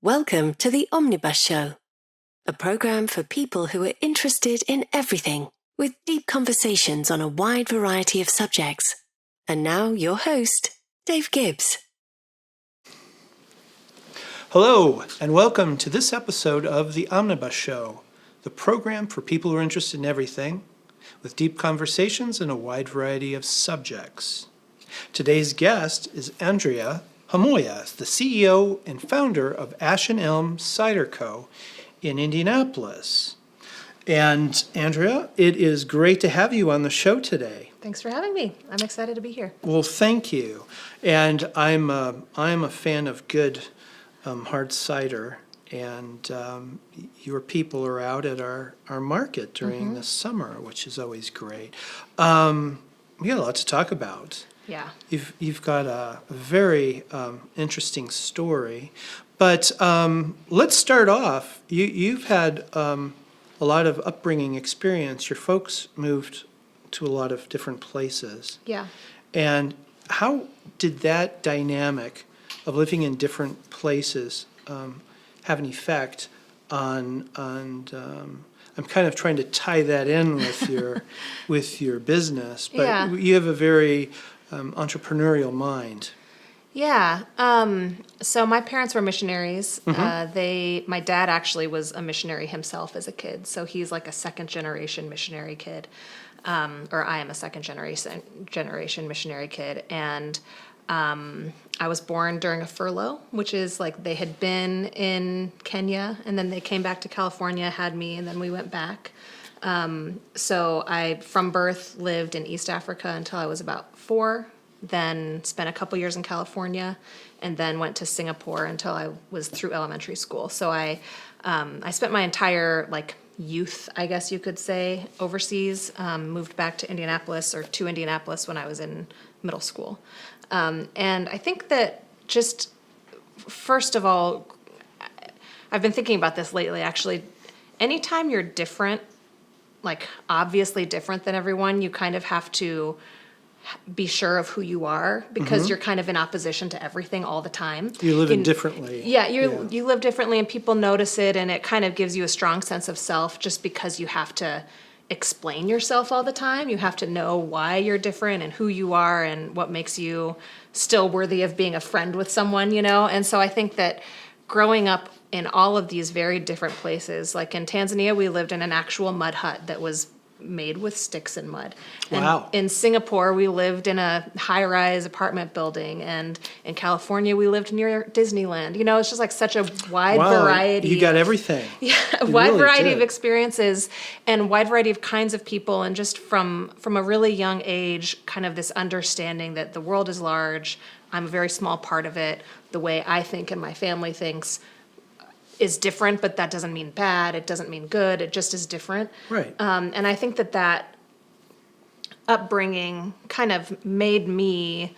Welcome to the Omnibus Show, a program for people who are interested in everything, with deep conversations on a wide variety of subjects. And now your host, Dave Gibbs. Hello, and welcome to this episode of the Omnibus Show, the program for people who are interested in everything, with deep conversations and a wide variety of subjects. Today's guest is Andréa Homoya, the CEO and founder of Ash Elm Cider Co. in Indianapolis. And Andréa, it is great to have you on the show today. Thanks for having me. I'm excited to be here. Well, thank you. And I'm a fan of good hard cider, and your people are out at our market during the summer, which is always great. We got a lot to talk about. Yeah. You've got a very interesting story, but let's start off. You've had a lot of upbringing experience. Your folks moved to a lot of different places. Yeah. And how did that dynamic of living in different places have an effect on I'm kind of trying to tie that in with your business, but you have a very entrepreneurial mind. Yeah. So my parents were missionaries. My dad actually was a missionary himself as a kid. So he's like a second generation missionary kid. Or I am a second generation missionary kid. And I was born during a furlough, which is like they had been in Kenya and then they came back to California, had me, and then we went back. So I, from birth, lived in East Africa until I was about 4, then spent a couple years in California, and then went to Singapore until I was through elementary school. So I spent my entire youth, I guess you could say, overseas. Moved back to Indianapolis when I was in middle school. And I think that just, first of all, I've been thinking about this lately, actually. Anytime you're different, obviously different than everyone, you kind of have to be sure of who you are, because you're kind of in opposition to everything all the time. You live differently. Yeah, you live differently, and people notice it, and it kind of gives you a strong sense of self just because you have to explain yourself all the time. You have to know why you're different and who you are and what makes you still worthy of being a friend with someone, And so I think that growing up in all of these very different places, like in Tanzania, we lived in an actual mud hut that was made with sticks and mud. Wow. And in Singapore, we lived in a high-rise apartment building, and in California, we lived near Disneyland. It's just such a wide variety. You got everything. Yeah, a wide variety of experiences and wide variety of kinds of people, and just from a really young age, kind of this understanding that the world is large. I'm a very small part of it. The way I think and my family thinks is different, but that doesn't mean bad. It doesn't mean good. It just is different. Right. And I think that upbringing kind of made me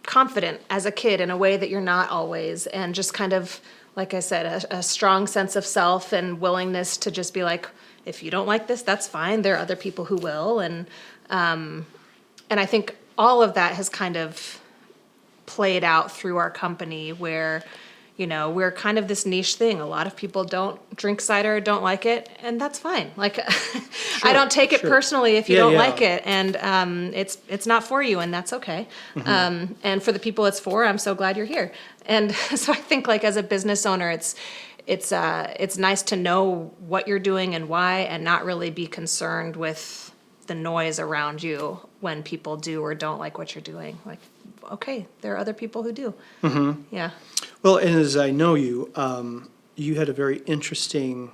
confident as a kid in a way that you're not always, and just kind of, like I said, a strong sense of self and willingness to just be like, if you don't like this, that's fine. There are other people who will. And I think all of that has kind of played out through our company, where we're kind of this niche thing. A lot of people don't drink cider, don't like it, and that's fine. I don't take it personally if you don't like it, and it's not for you, and that's okay. And for the people it's for, I'm so glad you're here. And so I think, as a business owner, it's nice to know what you're doing and why, and not really be concerned with the noise around you when people do or don't like what you're doing. Okay, there are other people who do. Yeah. Well, and as I know you, you had a very interesting,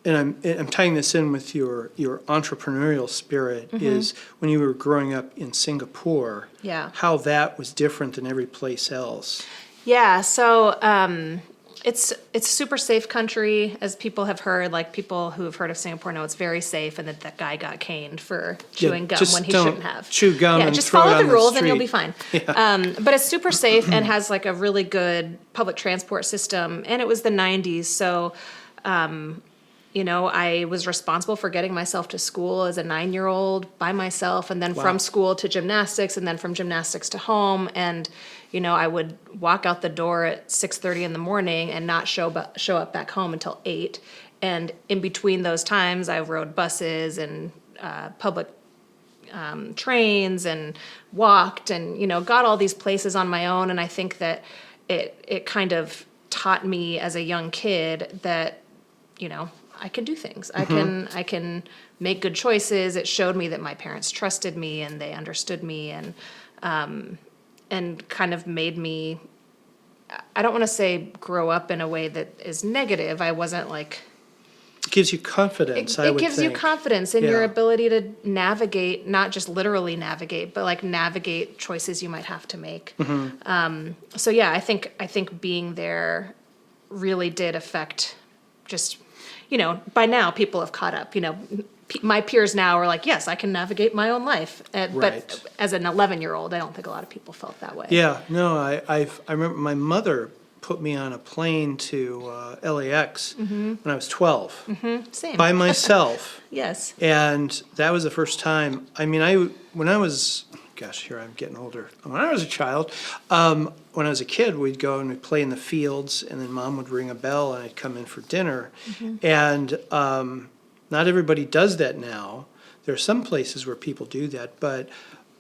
and I'm tying this in with your entrepreneurial spirit, is when you were growing up in Singapore, how that was different than every place else. Yeah, so it's a super safe country, as people have heard. People who have heard of Singapore know it's very safe, and that guy got caned for chewing gum when he shouldn't have. Chew gum and just throw follow it on the rules street. and you'll be fine. Yeah. But it's super safe and has a really good public transport system. And it was the 90s, so I was responsible for getting myself to school as a 9-year-old by myself, and then from school to gymnastics, and then from gymnastics to home. And I would walk out the door at 6:30 in the morning and not show up back home until 8. And in between those times, I rode buses and public trains and walked and, got all these places on my own. And I think that it kind of taught me as a young kid that, I can do things. I can make good choices. It showed me that my parents trusted me and they understood me and kind of made me, I don't want to say grow up in a way that is negative. I wasn't like... It gives you confidence, I would think. It gives you confidence in your ability to navigate, not just literally navigate, but like navigate choices you might have to make. So yeah, I think being there really did affect just, by now people have caught up, my peers now are like, yes, I can navigate my own life. But as an 11-year-old, I don't think a lot of people felt that way. Yeah, no, I remember my mother put me on a plane to LAX when I was 12. Same. By myself. Yes. And that was the first time. I mean, when I was, gosh, here I'm getting older. When I was a child, when I was a kid, we'd go and we'd play in the fields, and then Mom would ring a bell, and I'd come in for dinner. And not everybody does that now. There are some places where people do that, but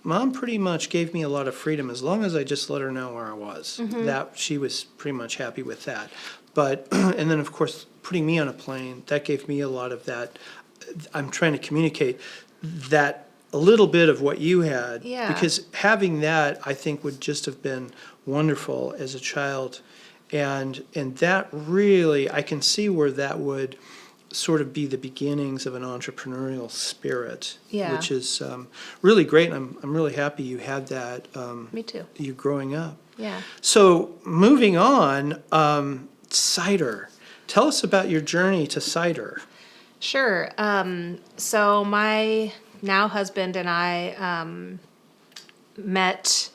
Mom pretty much gave me a lot of freedom as long as I just let her know where I was. That she was pretty much happy with that. But and then of course putting me on a plane, that gave me a lot of that. I'm trying to communicate that a little bit of what you had, because having that I think would just have been wonderful as a child, and that really I can see where that would sort of be the beginnings of an entrepreneurial spirit, which is really great. And I'm really happy you had that. Me too. You growing up. Yeah. So moving on, cider. Tell us about your journey to cider. Sure. So my now husband and I met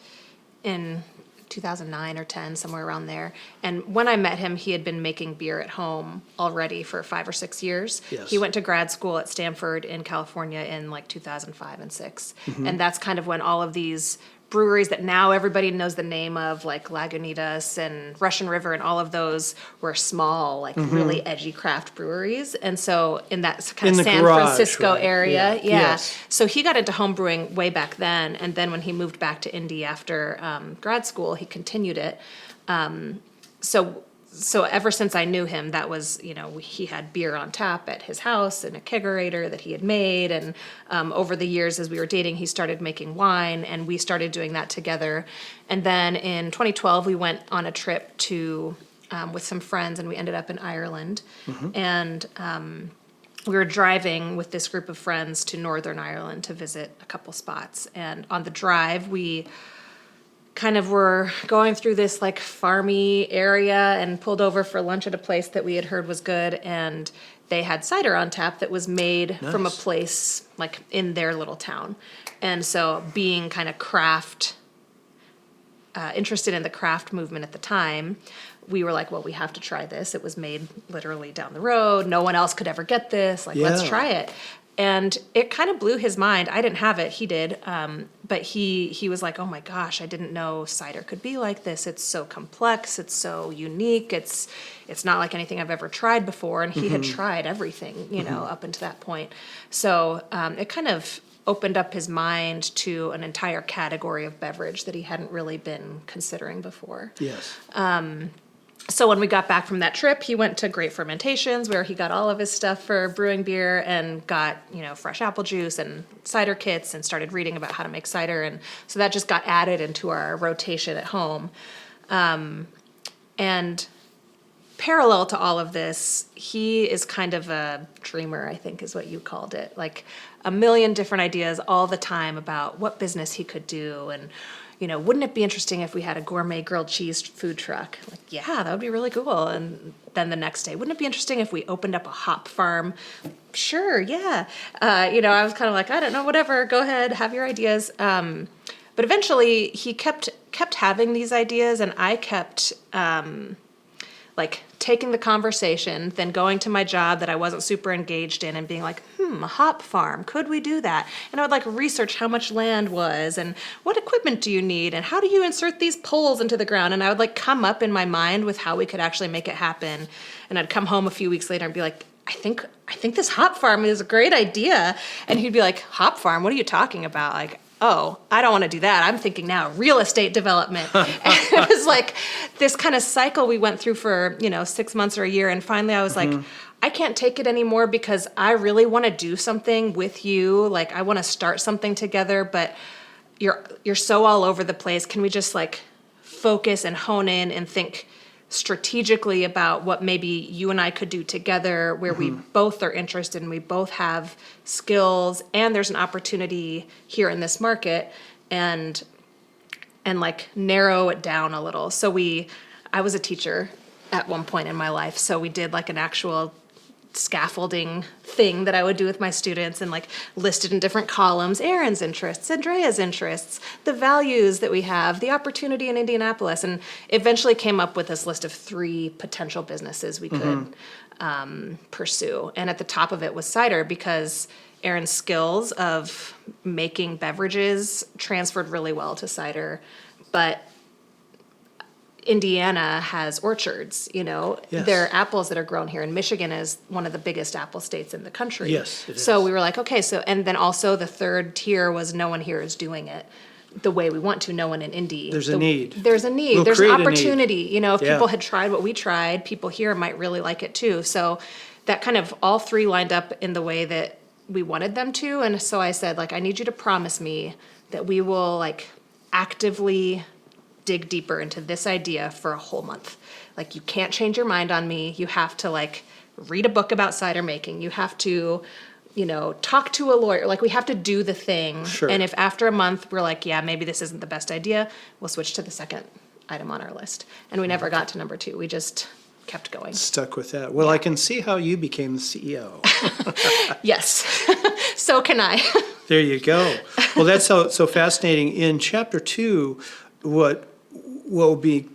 in 2009 or 10, somewhere around there. And when I met him, he had been making beer at home already for 5 or 6 years. Yes. He went to grad school at Stanford in California in like 2005 and 6. And that's kind of when all of these breweries that now everybody knows the name of, like Lagunitas and Russian River and all of those, were small, like really edgy craft breweries. And so in that kind of San Francisco area, Yes. So he got into home brewing way back then. And then when he moved back to Indy after grad school, he continued it. So ever since I knew him, that was, he had beer on tap at his house and a kegerator that he had made. And over the years as we were dating, he started making wine, and we started doing that together. And then in 2012, we went on a trip to with some friends, and we ended up in Ireland. And we were driving with this group of friends to Northern Ireland to visit a couple spots. And on the drive, we kind of were going through this like farmy area and pulled over for lunch at a place that we had heard was good, and they had cider on tap that was made from a place like in their little town. And so being kind of interested in the craft movement at the time, we were like, well, we have to try this. It was made literally down the road. No one else could ever get this. Like, let's try it. And it kind of blew his mind. I didn't have it. He did. But he was like, oh my gosh, I didn't know cider could be like this. It's so complex. It's so unique. It's not like anything I've ever tried before. And he had tried everything, up until that point. So it kind of opened up his mind to an entire category of beverage that he hadn't really been considering before. Yes. So when we got back from that trip, he went to Great Fermentations, where he got all of his stuff for brewing beer and got, fresh apple juice and cider kits, and started reading about how to make cider. And so that just got added into our rotation at home. And parallel to all of this, he is kind of a dreamer, I think is what you called it. Like a million different ideas all the time about what business he could do. And wouldn't it be interesting if we had a gourmet grilled cheese food truck? Like, yeah, that would be really cool. And then the next day, wouldn't it be interesting if we opened up a hop farm? Sure, yeah. I was kind of like, I don't know, whatever, go ahead, have your ideas. But eventually he kept having these ideas, and I kept taking the conversation, then going to my job that I wasn't super engaged in and being like, a hop farm. Could we do that? And I would like research how much land was and what equipment do you need and how do you insert these poles into the ground? And I would like come up in my mind with how we could actually make it happen. And I'd come home a few weeks later and be like, I think this hop farm is a great idea. And he'd be like, hop farm? What are you talking about? Like, oh, I don't want to do that. I'm thinking now real estate development. And it was like this kind of cycle we went through for, 6 months or a year. And finally I was like, I can't take it anymore because I really want to do something with you. Like I want to start something together, but you're so all over the place. Can we just like focus and hone in and think strategically about what maybe you and I could do together where we both are interested and we both have skills and there's an opportunity here in this market and like narrow it down a little. So I was a teacher at one point in my life. So we did like an actual scaffolding thing that I would do with my students and like listed in different columns, Aaron's interests, Andrea's interests, the values that we have, the opportunity in Indianapolis, and eventually came up with this list of 3 potential businesses we could pursue. And at the top of it was cider because Aaron's skills of making beverages transferred really well to cider, but Indiana has orchards, Yes. There are apples that are grown here, and Michigan is one of the biggest apple states in the country. Yes, it is. So we were like, okay, and then also the third tier was no one here is doing it the way we want to, no one in Indy. There's a need. There's a need. We'll There's an create a need. opportunity. If people had tried what we tried, people here might really like it too. So that kind of all 3 lined up in the way that we wanted them to. And so I said, like, I need you to promise me that we will like actively dig deeper into this idea for a whole month. Like you can't change your mind on me. You have to like read a book about cider making. You have to, talk to a lawyer. Like we have to do the thing. Sure. And if after a month we're like, yeah, maybe this isn't the best idea, we'll switch to the second item on our list. And we never got to number 2. We just kept going. Stuck with that. Well, I can see how you became the CEO. Yes. So can I. There you go. Well, that's so fascinating. In chapter 2, what will be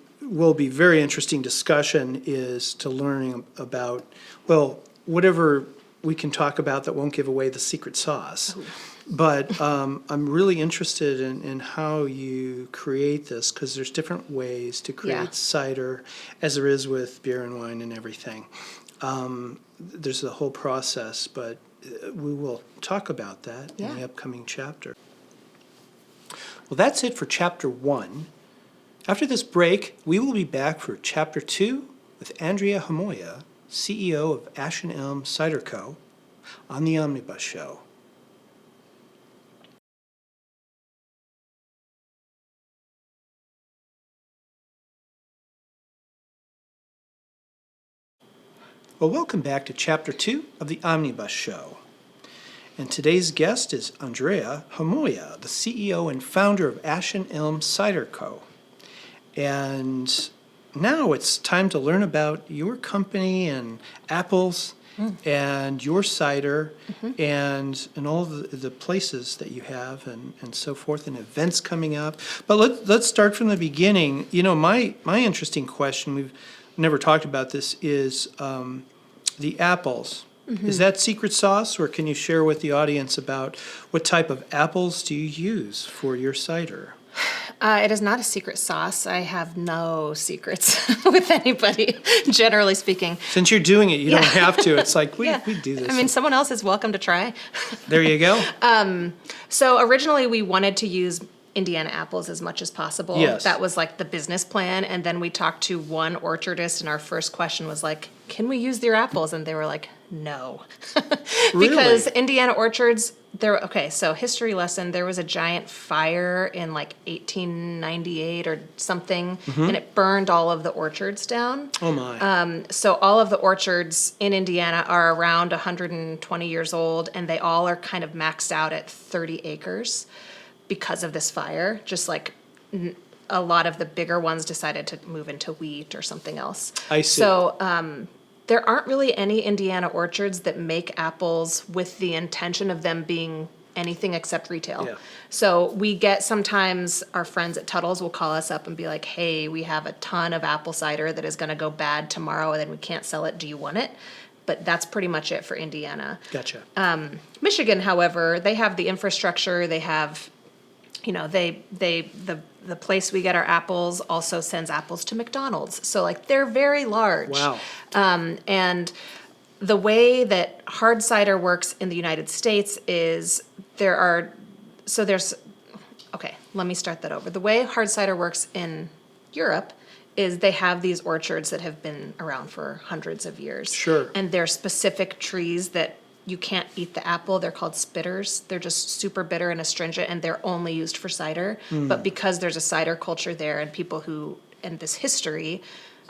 very interesting discussion is to learn about, whatever we can talk about that won't give away the secret sauce. Ooh. But I'm really interested in how you create this because there's different ways to create cider as there is with beer and wine and everything. There's a whole process, but we will talk about that in the upcoming chapter. Well, that's it for chapter 1. After this break, we will be back for chapter 2 with Andréa Homoya, CEO of Ash Elm Cider Co, on the Omnibus Show. Well, welcome back to chapter 2 of the Omnibus Show. And today's guest is Andréa Homoya, the CEO and founder of Ash Elm Cider Co. And now it's time to learn about your company and apples and your cider and all the places that you have and so forth and events coming up. But let's start from the beginning. My interesting question, we've never talked about this, is the apples. Is that secret sauce, or can you share with the audience about what type of apples do you use for your cider? It is not a secret sauce. I have no secrets with anybody, generally speaking. Since you're doing it, you don't have to. It's like, we do this. I mean, someone else is welcome to try. There you go. So originally we wanted to use Indiana apples as much as possible. Yes. That was like the business plan. And then we talked to one orchardist and our first question was like, can we use their apples? And they were like, no. Because Really? Indiana orchards, so history lesson, there was a giant fire in like 1898 or something, and it burned all of the orchards down. Oh my. So all of the orchards in Indiana are around 120 years old, and they all are kind of maxed out at 30 acres because of this fire. Just like a lot of the bigger ones decided to move into wheat or something else. I see. So there aren't really any Indiana orchards that make apples with the intention of them being anything except retail. Yeah. So we get sometimes our friends at Tuttle's will call us up and be like, hey, we have a ton of apple cider that is going to go bad tomorrow and then we can't sell it. Do you want it? but that's pretty much it for Indiana. Gotcha. Michigan, however, they have the infrastructure. They have, the place we get our apples also sends apples to McDonald's. So like they're very large. Wow. And the way that hard cider works in the United States is okay, let me start that over. The way hard cider works in Europe is they have these orchards that have been around for hundreds of years. Sure. And they're specific trees that you can't eat the apple. They're called spitters. They're just super bitter and astringent, and they're only used for cider. But because there's a cider culture there and this history,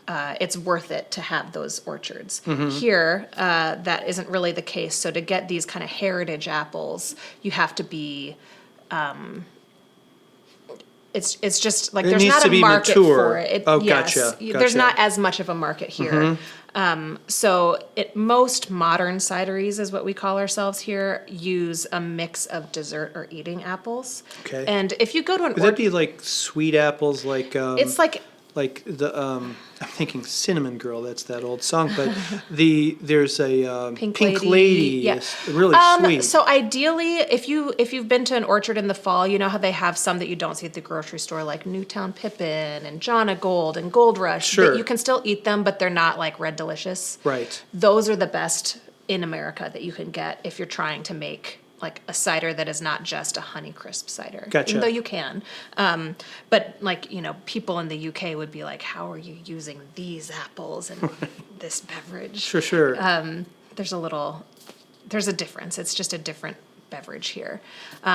it's worth it to have those orchards. Here, that isn't really the case. So to get these kind of heritage apples, you have to be... It's just like It there's needs not to a be market mature. for it. Gotcha. There's not as much of a market here. So most modern cideries, is what we call ourselves here, use a mix of dessert or eating apples. Okay. And if you go to an Would that be like sweet apples, like it's like the I'm thinking Cinnamon Girl. That's that old song. But there's a Pink Lady. Yeah. Is really sweet. So ideally, if you've been to an orchard in the fall, you know how they have some that you don't see at the grocery store, like Newtown Pippin and Jonna Gold and Gold Rush. Sure. That you can still eat them, but they're not like Red Delicious. Right. Those are the best in America that you can get if you're trying to make like a cider that is not just a Honeycrisp cider. Gotcha. Even though you can. But like, people in the UK would be like, how are you using these apples in this beverage? Sure. There's a difference. It's just a different beverage here.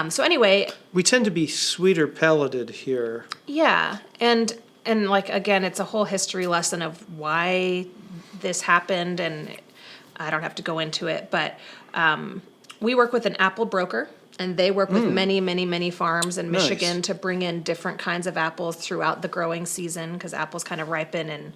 So anyway. We tend to be sweeter palated here. Yeah. And like, again, it's a whole history lesson of why this happened, and I don't have to go into it, but we work with an apple broker, and they work with many, many, many farms in Michigan to bring in different kinds of apples throughout the growing season, because apples kind of ripen in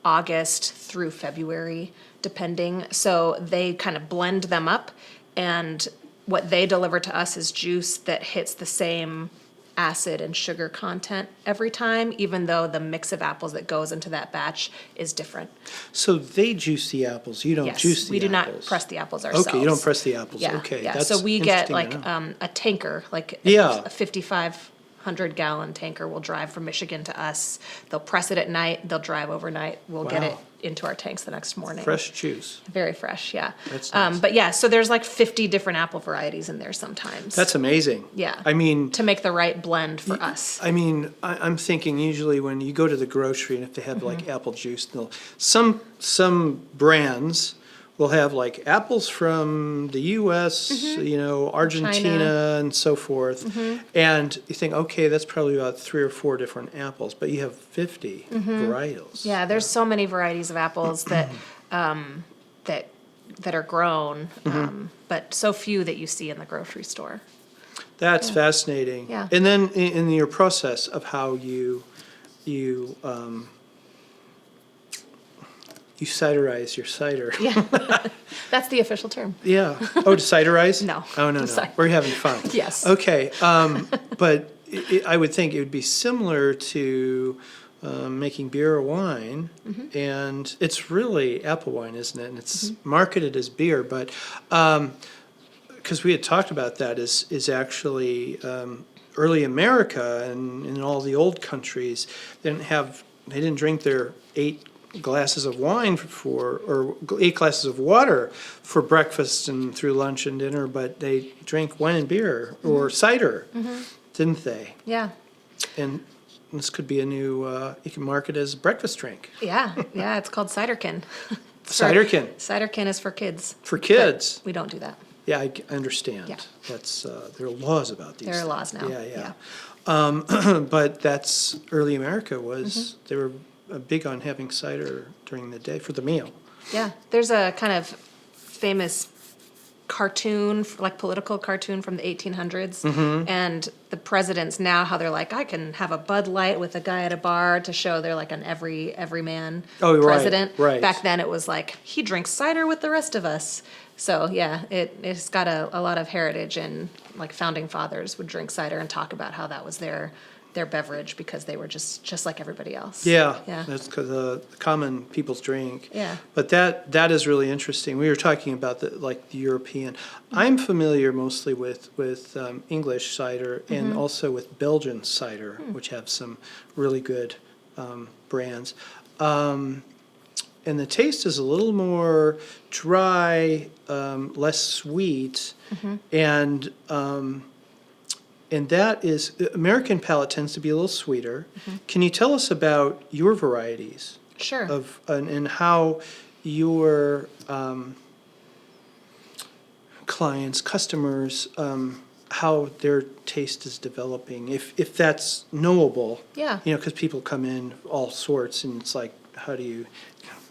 August through February, depending. So they kind of blend them up, and what they deliver to us is juice that hits the same acid and sugar content every time, even though the mix of apples that goes into that batch is different. So they juice the apples. You don't Yes, juice the we do apples. not press the apples ourselves. Okay, you don't press the apples. Yeah, Okay, yeah. that's So we get interesting like to know. a tanker, like Yeah. a 5,500-gallon tanker will drive from Michigan to us. They'll press it at night. They'll drive overnight. We'll get Wow. it into our tanks the next morning. Fresh juice. Very fresh, yeah. That's nice. But yeah, so there's like 50 different apple varieties in there sometimes. That's amazing. Yeah. I mean, to make the right blend for us. I'm thinking usually when you go to the grocery and if they have Mm-hmm. like apple juice, some brands will have like apples from the U.S., Argentina, Mm-hmm. China. and so forth, and you think, okay, that's probably about 3 or 4 different apples, but you have 50 varietals. Mm-hmm. Yeah, there's so many varieties of apples that that are grown, but so few that you see in the grocery store. That's fascinating. Yeah. And then in your process of how you ciderize your cider. Yeah, that's the official term. Yeah. Oh, to ciderize? No. Oh, no. Sorry. We're having fun. Yes. Okay. But I would think it would be similar to making beer or wine, and it's really apple wine, isn't it? And it's marketed as beer, but because we had talked about that is actually early America and in all the old countries, they didn't drink their 8 glasses of wine or 8 glasses of water for breakfast and through lunch and dinner, but they drank wine and beer or cider, didn't they? Yeah. And this could be a new, you can market as a breakfast drink. Yeah, it's called Ciderkin. Ciderkin. Ciderkin is for kids. For kids. We don't do that. Yeah, I understand. Yeah. That's, there are laws about these There are things. laws now. Yeah. But that's, early America was, they were big on having cider during the day for the meal. Yeah, there's a kind of famous cartoon, like political cartoon from the 1800s, and the presidents now, how they're like, I can have a Bud Light with a guy at a bar to show they're like an everyman president. Right. Back then it was like, he drinks cider with the rest of us. So yeah, it's got a lot of heritage, and like founding fathers would drink cider and talk about how that was their their beverage because they were just like everybody else. Yeah, Yeah. that's the common people's drink. Yeah. But that is really interesting. We were talking about the European. I'm familiar mostly with English cider and also with Belgian cider, which have some really good brands. And the taste is a little more dry, less sweet, and that is, American palate tends to be a little sweeter. Can you tell us about your varieties? Sure. And how your clients, customers, how their taste is developing, if that's knowable. Yeah. Because people come in all sorts, and it's like, how do you,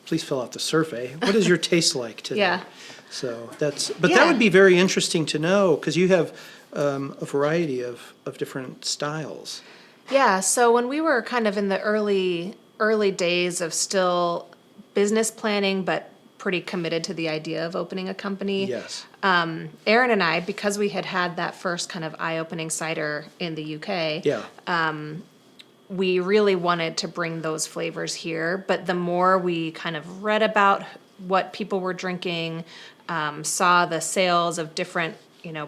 please fill out the survey. What is your taste like today? Yeah. So that would be very interesting to know, because you have a variety of different styles. Yeah, so when we were kind of in the early days of still business planning, but pretty committed to the idea of opening a company. Yes. Aaron and I, because we had that first kind of eye-opening cider in the UK, we really wanted to bring those flavors here. But the more we kind of read about what people were drinking, saw the sales of different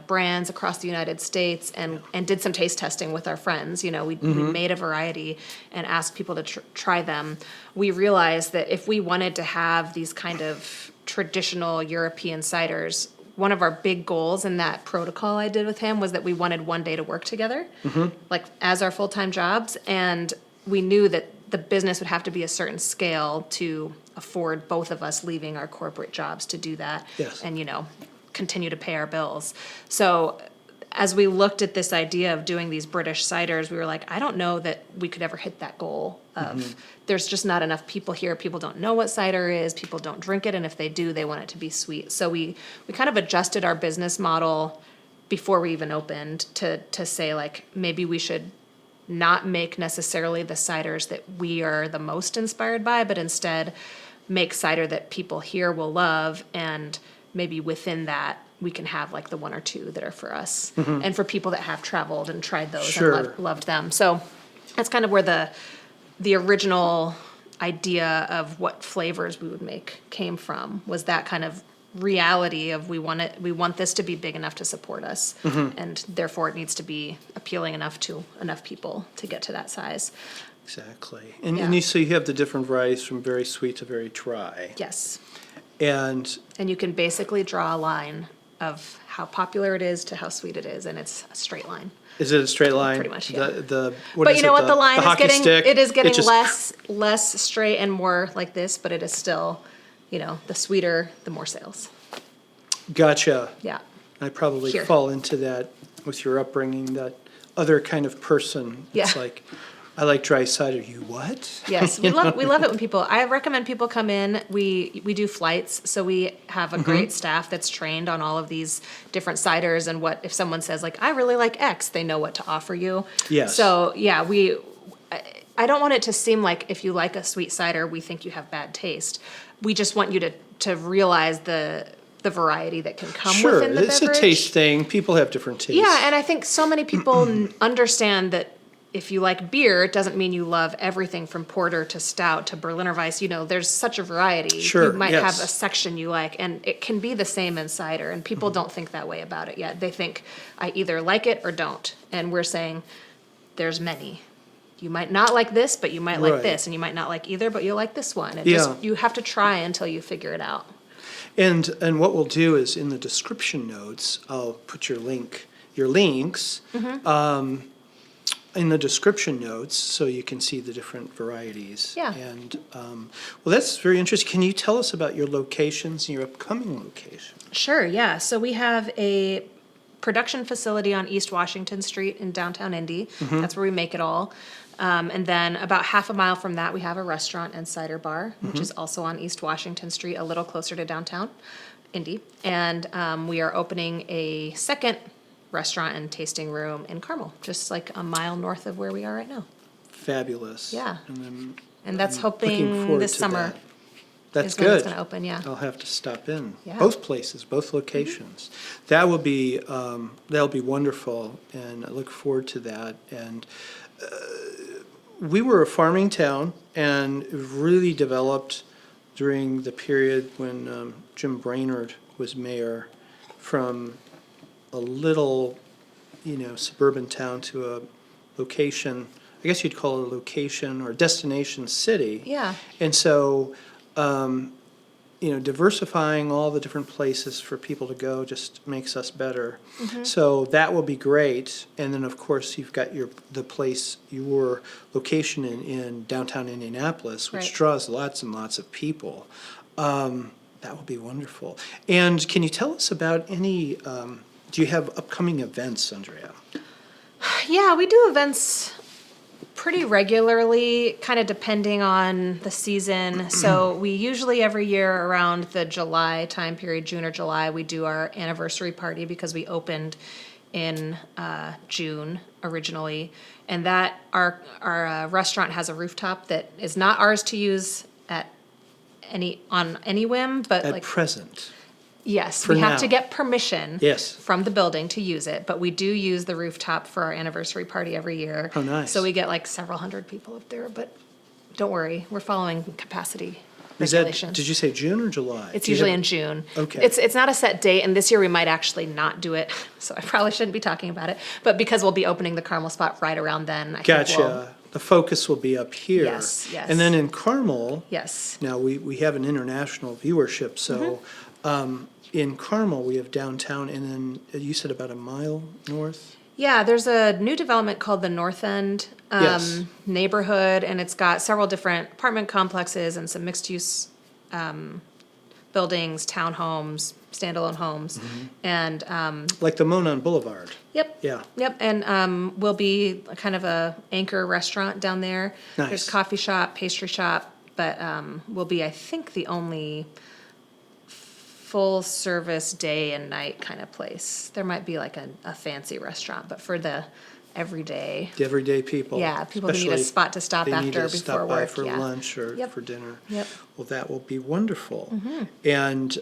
brands across the United States, and did some taste testing with our friends. We made a variety and asked people to try them. We realized that if we wanted to have these kind of traditional European ciders, one of our big goals in that protocol I did with him was that we wanted one day to work together, like as our full-time jobs. And we knew that the business would have to be a certain scale to afford both of us leaving our corporate jobs to do that. Yes. And, continue to pay our bills. So as we looked at this idea of doing these British ciders, we were like, I don't know that we could ever hit that goal of there's just not enough people here. People don't know what cider is. People don't drink it. And if they do, they want it to be sweet. So we kind of adjusted our business model before we even opened to say, like, maybe we should not make necessarily the ciders that we are the most inspired by, but instead make cider that people here will love, and maybe within that we can have like the one or two that are for us and for people that have traveled and tried those and loved them. So that's kind of where the original idea of what flavors we would make came from, was that kind of reality of we want this to be big enough to support us, and therefore it needs to be appealing enough to enough people to get to that size. Exactly. And so you have the different varieties from very sweet to very dry. Yes. And you can basically draw a line of how popular it is to how sweet it is, and it's a straight line. is it a straight line? Pretty much, yeah. But you know what? The line is getting stick, it is getting less straight and more like this, but it is still, the sweeter, the more sales. Gotcha. Yeah. I probably Here. fall into that with your upbringing, that other kind of person. Yeah. It's like, I like dry cider. You what? Yes, we love it when people. I recommend people come in. We do flights, so we have a great staff that's trained on all of these different ciders, and what if someone says like, I really like X, they know what to offer you. Yes. So yeah, I don't want it to seem like if you like a sweet cider, we think you have bad taste. We just want you to realize the variety that can come within the beverage. It's a taste thing. People have different tastes. Yeah, and I think so many people understand that if you like beer, it doesn't mean you love everything from porter to stout to Berliner Weiss. There's such a variety. Sure, You might yes. have a section you like, and it can be the same in cider, and people don't think that way about it yet. They think, I either like it or don't. And we're saying, there's many. You might not like this, but you might like Right. this, and you might not like either, but you'll like this one. Yeah. You have to try until you figure it out. And what we'll do is in the description notes, I'll put your links in the description notes so you can see the different varieties. Yeah. And well, that's very interesting. Can you tell us about your locations and your upcoming locations? Sure, yeah. So we have a production facility on East Washington Street in downtown Indy. That's where we make it all. And then about half a mile from that, we have a restaurant and cider bar, which is also on East Washington Street, a little closer to downtown Indy. And we are opening a second restaurant and tasting room in Carmel, just like a mile north of where we are right now. Fabulous. Yeah. And And that's I'm looking hoping forward this to summer that. That's is when it's good. going to open, yeah. I'll have to stop in. Yeah. Both places, both locations. That will be that'll be wonderful, and I look forward to that. And we were a farming town, and it really developed during the period when Jim Brainerd was mayor, from a little, suburban town to a location, I guess you'd call it a location or destination city. Yeah. And so, diversifying all the different places for people to go just makes us better. So that will be great. And then, of course, you've got your location in downtown Indianapolis, which Right. draws lots and lots of people. That will be wonderful. And can you tell us about any, do you have upcoming events, Andrea? Yeah, we do events pretty regularly, kind of depending on the season. So we usually every year around the July time period, June or July, we do our anniversary party because we opened in June originally. And that our restaurant has a rooftop that is not ours to use on any whim, but At present. yes, For we have now. to get permission Yes. from the building to use it, but we do use the rooftop for our anniversary party every year. Oh, nice. So we get like several hundred people up there, but don't worry, we're following capacity Is that, regulations. did you say June or July? It's Do you usually have- in June. Okay. It's not a set date, and this year we might actually not do it, so I probably shouldn't be talking about it. But because we'll be opening the Carmel spot right around then, I think we'll. Gotcha. The focus will be up here. Yes, yes. And then in Carmel, Yes. now we have an international viewership, so in Carmel, we have downtown, and then you said about a mile north? Yeah, there's a new development called the North End Yes. neighborhood, and it's got several different apartment complexes and some mixed-use buildings, townhomes, standalone homes, and Like the Monon Boulevard. yep, Yeah. yep, and will be a kind of a anchor restaurant down there. Nice. There's coffee shop, pastry shop, but will be, I think, the only full service day and night kind of place. There might be like a fancy restaurant, but for the everyday, The everyday people. yeah, people who need a especially spot to stop they after need to before stop by work, for yeah. lunch or Yep. for dinner. Yep. Well, that will be wonderful. And,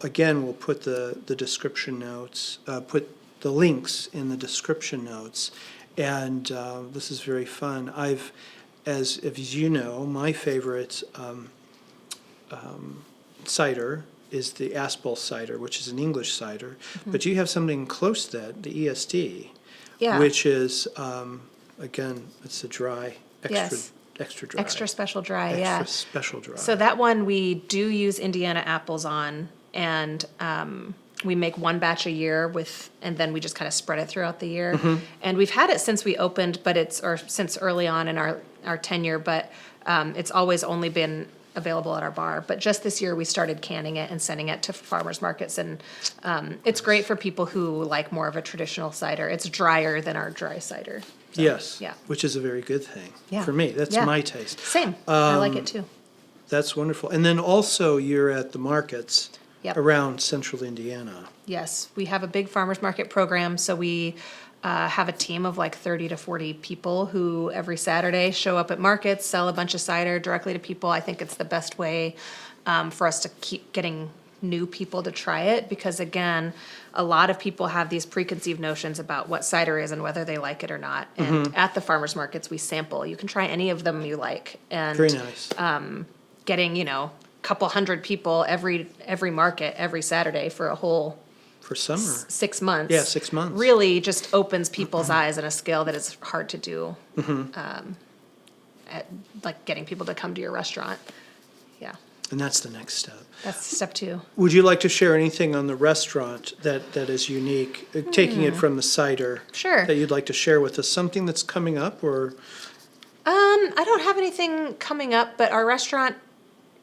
again, we'll put the description notes, put the links in the description notes. And this is very fun. As you know, my favorite cider is the Aspel cider, which is an English cider. But you have something close to that, the ESD. Yeah. Which is, again, it's a dry, Yes. extra dry. Extra special dry, yeah. Extra special dry. So that one we do use Indiana apples on, and we make one batch a year and then we just kind of spread it throughout the year. And we've had it since we opened, or since early on in our tenure, but it's always only been available at our bar. But just this year we started canning it and sending it to farmers markets, and it's great for people who like more of a traditional cider. It's drier than our dry cider. So, Yes, yeah. which is a very good thing. Yeah. For me, that's Yeah. my taste. Same. I like it too. That's wonderful. And then also you're at the markets Yep. around central Indiana. Yes, we have a big farmers market program, so we have a team of like 30 to 40 people who every Saturday show up at markets, sell a bunch of cider directly to people. I think it's the best way for us to keep getting new people to try it, because again, a lot of people have these preconceived notions about what cider is and whether they like it or not. And at the farmers markets, we sample. You can try any of them you like. And Very nice. getting, couple hundred people every market, every Saturday for a whole For summer. 6 months. Yeah, 6 months. Really just opens people's eyes on a scale that is hard to do. At, like getting people to come to your restaurant. Yeah, And that's the next step. that's step 2. Would you like to share anything on the restaurant that is unique, taking it from the cider? Sure. That you'd like to share with us? Something that's coming up, or? I don't have anything coming up, but our restaurant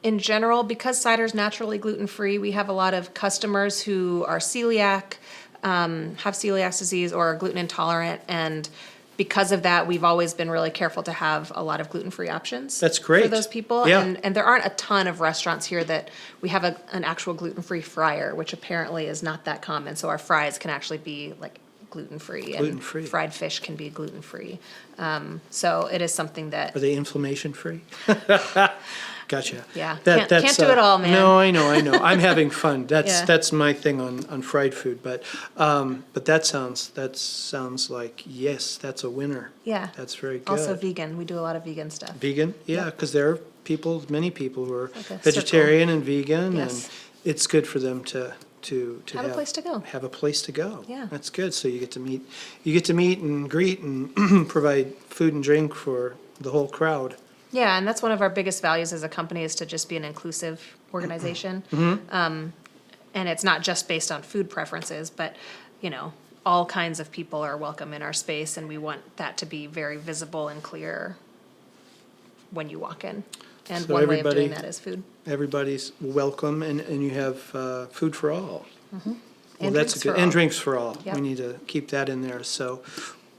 in general, because cider's naturally gluten-free, we have a lot of customers who are celiac, have celiac disease or are gluten intolerant, and because of that, we've always been really careful to have a lot of gluten-free options. That's great. For those people. Yeah. And there aren't a ton of restaurants here that we have an actual gluten-free fryer, which apparently is not that common. So our fries can actually be like gluten-free. Gluten-free. And fried fish can be gluten-free. So it is something that Are they inflammation-free? Gotcha. Yeah. That's, can't do it all, man. No, I know. I'm having fun. Yeah. That's my thing on fried food. But that sounds like, yes, that's a winner. Yeah. That's very good. Also vegan. We do a lot of vegan stuff. Vegan? Yeah, because there are many people who are Like a vegetarian and vegan, Yes. and it's good for them to Have a place to go. Have a place to go. Yeah. That's good. So you get to meet and greet and provide food and drink for the whole crowd. Yeah, and that's one of our biggest values as a company is to just be an inclusive organization. And it's not just based on food preferences, but, all kinds of people are welcome in our space, and we want that to be very visible and clear when you walk in. And So one way of everybody- doing that is food. Everybody's welcome, and you have food for all. Well, And that's drinks good. for And all. drinks for all. Yep. We need to keep that in there. So,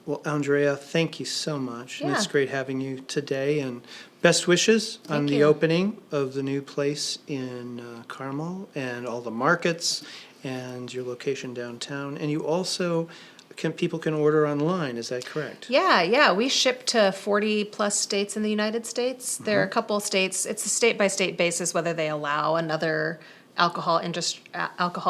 well, Andrea, thank you so much. And it's Yeah. great having you today. And best wishes on Thank the you. opening of the new place in Carmel and all the markets and your location downtown. And you also people can order online. Is that correct? Yeah. We ship to 40 plus states in the United States. There are a couple of states, it's a state by state basis whether they allow another alcohol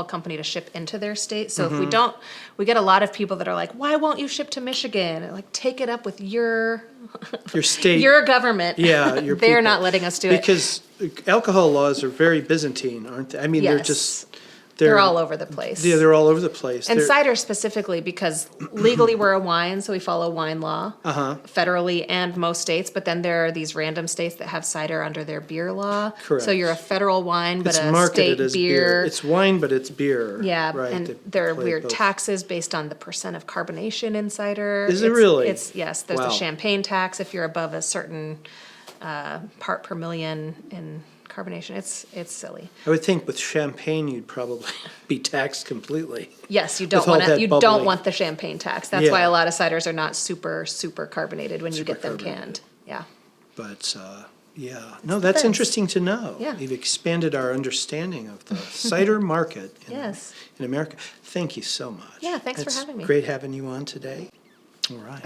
company to ship into their state. So if we don't, we get a lot of people that are like, why won't you ship to Michigan? And like, take it up with your State. your government. Yeah, your They're people. not letting us do it. Because alcohol laws are very Byzantine, aren't they? I mean, they're Yes. just They're all over the place. Yeah, they're all over the place. And They're- cider specifically, because legally we're a wine, so we follow wine law federally and most states. But then there are these random states that have cider under their beer law. Correct. So you're a federal wine, but It's a marketed state as beer. It's wine, but it's beer. Yeah, right. and They there are play weird both. taxes based on the percent of carbonation in cider. Is it really? Yes, there's Wow. the champagne tax if you're above a certain part per million in carbonation. It's silly. I would think with champagne, you'd probably be taxed completely. Yes, you don't With all want to. that You bubbling. don't want the champagne tax. That's why Yeah. a lot of ciders are not super carbonated when you Super get them carbonated. canned. Yeah. But yeah, no, that's best. interesting to know. Yeah. You've expanded our understanding of the cider market Yes. in America. Thank you so much. Yeah, thanks for It's having me. Great having you on today. All right.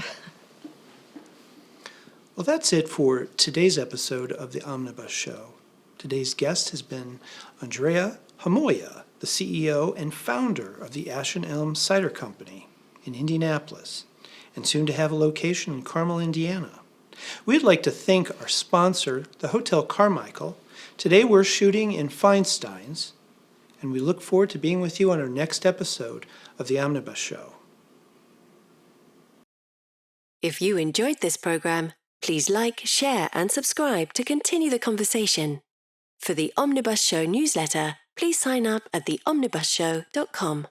Well, that's it for today's episode of the Omnibus Show. Today's guest has been Andréa Homoya, the CEO and founder of the Ash Elm Cider Co. in Indianapolis, and soon to have a location in Carmel, Indiana. We'd like to thank our sponsor, the Hotel Carmichael. Today we're shooting in Feinstein's, and we look forward to being with you on our next episode of the Omnibus Show. If you enjoyed this program, please like, share, and subscribe to continue the conversation. For the Omnibus Show newsletter, please sign up at theomnibusshow.com.